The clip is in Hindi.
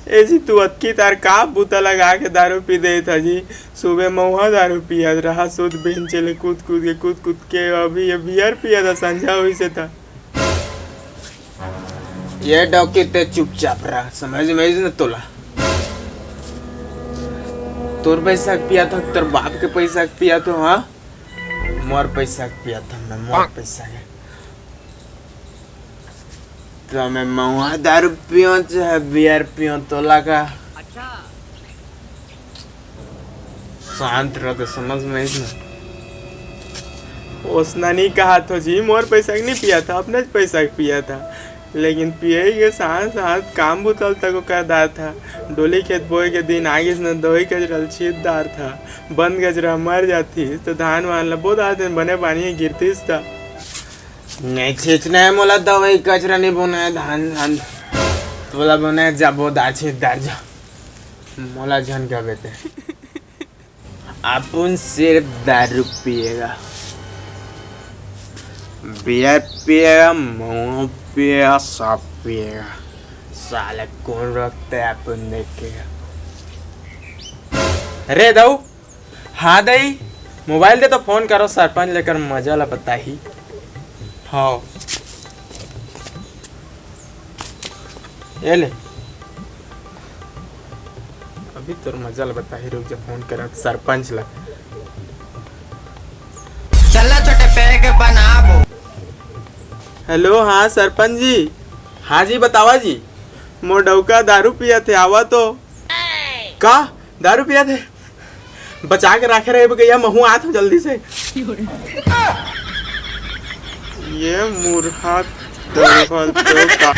ऐसी तू अक्की तार का बूता लगा के दारू पी दे था जी। सुबह महुआ दारू पिया रहा, सुध बेन चले कूद कूद के अभी ये बियर पिया था, संझा हुई से था। ये डॉक्टर ते चुपचाप रहा, समझ में न तोला। तोर पैसा पिया था, तेरे बाप के पैसा पिया तो, हाँ मोर पैसा पिया था मैं, मोर पैसा है तो मैं महुआ दारू पियो चाहे बियर पियो तोला का। अच्छा शांत रहो तो समझ में ना। उसने नहीं कहा तो जी मोर पैसा नहीं पिया था, अपने पैसा पिया था, लेकिन पिए के साथ साथ काम बुतल तक करदार था। डोली खेत बोए के दिन आगे से न दोई कचरल छीतदार था, बंद कचरा मर जाती तो धान वान ला बहुत आते बने पानी गिरती था। नहीं छींचना है मोला दवाई, कचरा नहीं बोना है, धान तोला बोना है, जा बहुत छीतदार जा मोला झन क्या बेटे। अपन सिर्फ दारू पिएगा, बियर पिएगा, मुँह पिएगा, सब पिएगा, साले कौन रखता है अपन देखेगा। अरे दाऊ, हाँ दई मोबाइल दे तो फोन करो, सरपंच लेकर मजा ला बता ही। हाँ ये ले अभी तो मजा ला बता ही, रुक जा फोन करा सरपंच ला। चलो छोटे पैग बनाबो। हेलो हाँ सरपंच जी। हाँ जी बतावा जी। मोर डौका दारू पिया थे, आवा तो। का दारू पिया थे, बचा के रखे रहे भैया, महू आ था जल्दी से। ये मूर्खा तो का